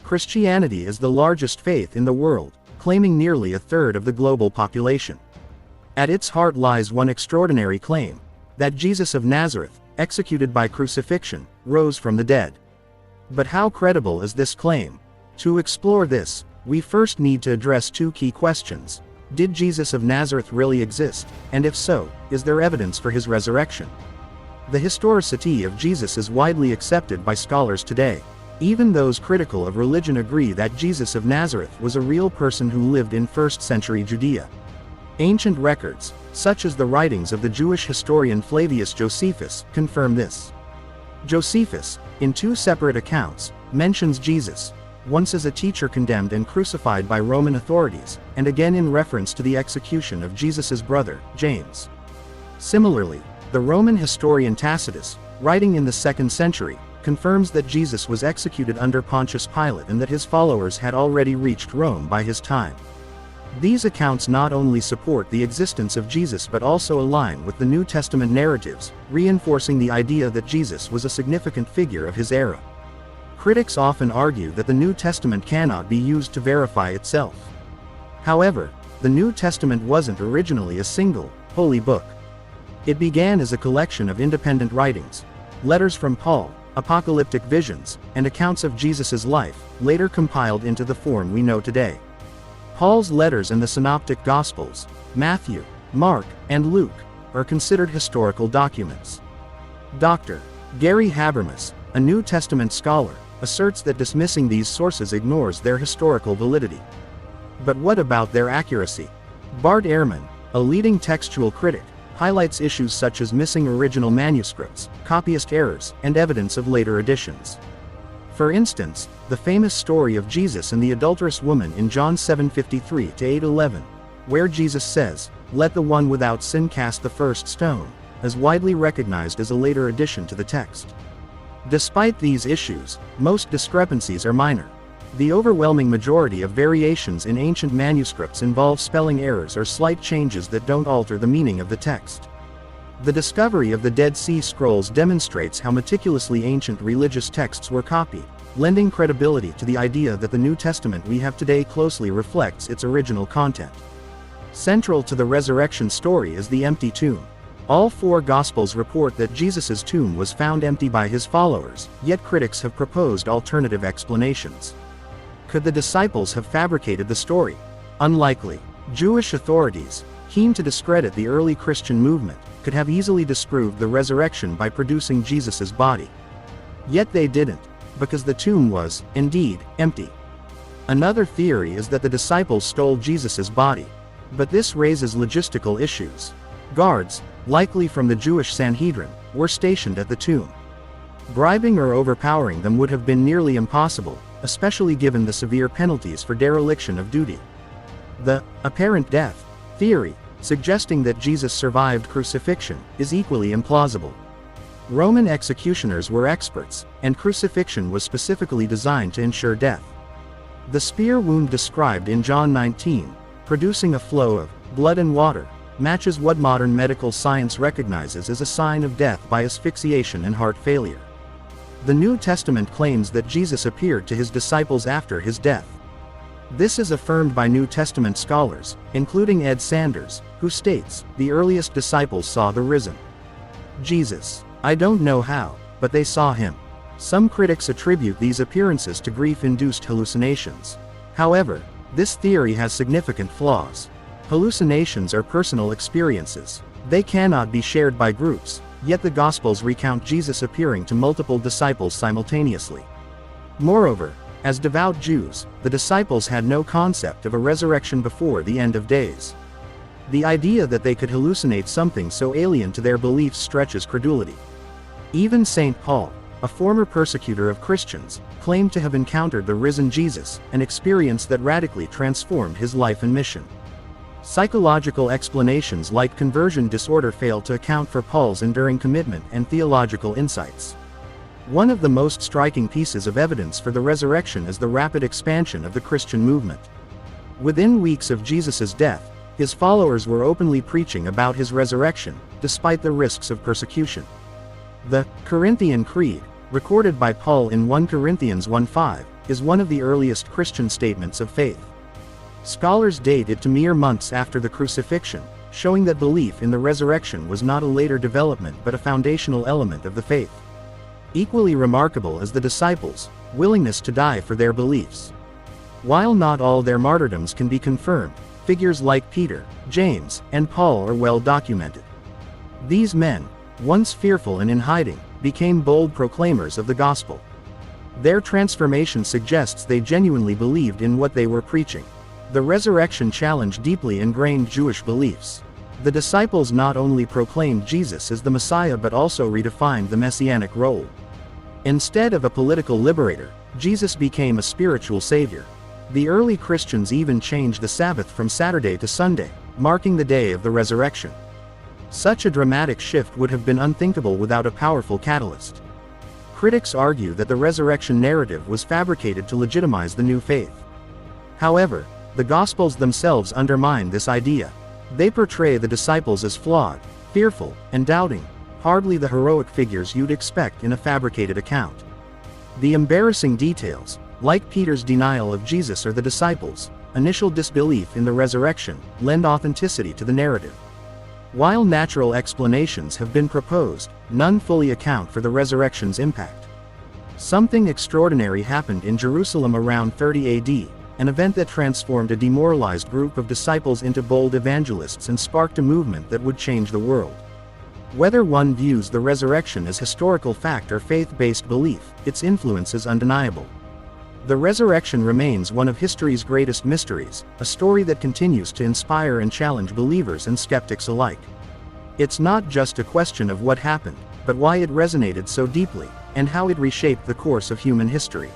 Christianity is the largest faith in the world, claiming nearly a third of the global population. At its heart lies one extraordinary claim: that Jesus of Nazareth, executed by crucifixion, rose from the dead. But how credible is this claim? To explore this, we first need to address two key questions. Did Jesus of Nazareth really exist? And if so, is there evidence for his resurrection? The historicity of Jesus is widely accepted by scholars today. Even those critical of religion agree that Jesus of Nazareth was a real person who lived in 1st century Judea. Ancient records, such as the writings of the Jewish historian Flavius Josephus, confirm this. Josephus, in two separate accounts, mentions Jesus, once as a teacher condemned and crucified by Roman authorities, and again in reference to the execution of Jesus's brother, James. Similarly, the Roman historian Tacitus, writing in the 2nd century, confirms that Jesus was executed under Pontius Pilate and that his followers had already reached Rome by his time. These accounts not only support the existence of Jesus but also align with the New Testament narratives, reinforcing the idea that Jesus was a significant figure of his era. Critics often argue that the New Testament cannot be used to verify itself. However, the New Testament wasn't originally a single, holy book. It began as a collection of independent writings, letters from Paul, apocalyptic visions, and accounts of Jesus's life, later compiled into the form we know today. Paul's letters and the Synoptic Gospels, Matthew, Mark, and Luke, are considered historical documents. Dr. Gary Habermas, a New Testament scholar, asserts that dismissing these sources ignores their historical validity. But what about their accuracy? Bart Ehrman, a leading textual critic, highlights issues such as missing original manuscripts, copyist errors, and evidence of later editions. For instance, the famous story of Jesus and the adulterous woman in John 7:53-8:11, where Jesus says, "Let the one without sin cast the first stone," is widely recognized as a later addition to the text. Despite these issues, most discrepancies are minor. The overwhelming majority of variations in ancient manuscripts involve spelling errors or slight changes that don't alter the meaning of the text. The discovery of the Dead Sea Scrolls demonstrates how meticulously ancient religious texts were copied, lending credibility to the idea that the New Testament we have today closely reflects its original content. Central to the resurrection story is the empty tomb. All four Gospels report that Jesus' tomb was found empty by his followers, yet critics have proposed alternative explanations. Could the disciples have fabricated the story? Unlikely. Jewish authorities, keen to discredit the early Christian movement, could have easily disproved the resurrection by producing Jesus' body. Yet they didn't, because the tomb was, indeed, empty. Another theory is that the disciples stole Jesus' body. But this raises logistical issues. Guards, likely from the Jewish Sanhedrin, were stationed at the tomb. Bribing or overpowering them would have been nearly impossible, especially given the severe penalties for dereliction of duty. The apparent death theory, suggesting that Jesus survived crucifixion, is equally implausible. Roman executioners were experts, and crucifixion was specifically designed to ensure death. The spear wound described in John 19, producing a flow of blood and water, matches what modern medical science recognizes as a sign of death by asphyxiation and heart failure. The New Testament claims that Jesus appeared to his disciples after his death. This is affirmed by New Testament scholars, including Ed Sanders, who states, "The earliest disciples saw the risen Jesus. I don't know how, but they saw him." Some critics attribute these appearances to grief-induced hallucinations. However, this theory has significant flaws. Hallucinations are personal experiences. They cannot be shared by groups, yet the Gospels recount Jesus appearing to multiple disciples simultaneously. Moreover, as devout Jews, the disciples had no concept of a resurrection before the end of days. The idea that they could hallucinate something so alien to their beliefs stretches credulity. Even St. Paul, a former persecutor of Christians, claimed to have encountered the risen Jesus, an experience that radically transformed his life and mission. Psychological explanations like conversion disorder fail to account for Paul's enduring commitment and theological insights. One of the most striking pieces of evidence for the resurrection is the rapid expansion of the Christian movement. Within weeks of Jesus' death, his followers were openly preaching about his resurrection, despite the risks of persecution. The Corinthian Creed, recorded by Paul in 1 Corinthians 1:5, is one of the earliest Christian statements of faith. Scholars date it to mere months after the crucifixion, showing that belief in the resurrection was not a later development but a foundational element of the faith. Equally remarkable is the disciples' willingness to die for their beliefs. While not all their martyrdoms can be confirmed, figures like Peter, James, and Paul are well documented. These men, once fearful and in hiding, became bold proclaimers of the gospel. Their transformation suggests they genuinely believed in what they were preaching. The resurrection challenged deeply ingrained Jewish beliefs. The disciples not only proclaimed Jesus as the Messiah but also redefined the messianic role. Instead of a political liberator, Jesus became a spiritual savior. The early Christians even changed the Sabbath from Saturday to Sunday, marking the day of the resurrection. Such a dramatic shift would have been unthinkable without a powerful catalyst. Critics argue that the resurrection narrative was fabricated to legitimize the new faith. However, the Gospels themselves undermine this idea. They portray the disciples as flawed, fearful, and doubting, hardly the heroic figures you'd expect in a fabricated account. The embarrassing details, like Peter's denial of Jesus or the disciples' initial disbelief in the resurrection, lend authenticity to the narrative. While natural explanations have been proposed, none fully account for the resurrection's impact. Something extraordinary happened in Jerusalem around 30 AD, an event that transformed a demoralized group of disciples into bold evangelists and sparked a movement that would change the world. Whether one views the resurrection as historical fact or faith-based belief, its influence is undeniable. The resurrection remains one of history's greatest mysteries, a story that continues to inspire and challenge believers and skeptics alike. It's not just a question of what happened, but why it resonated so deeply, and how it reshaped the course of human history.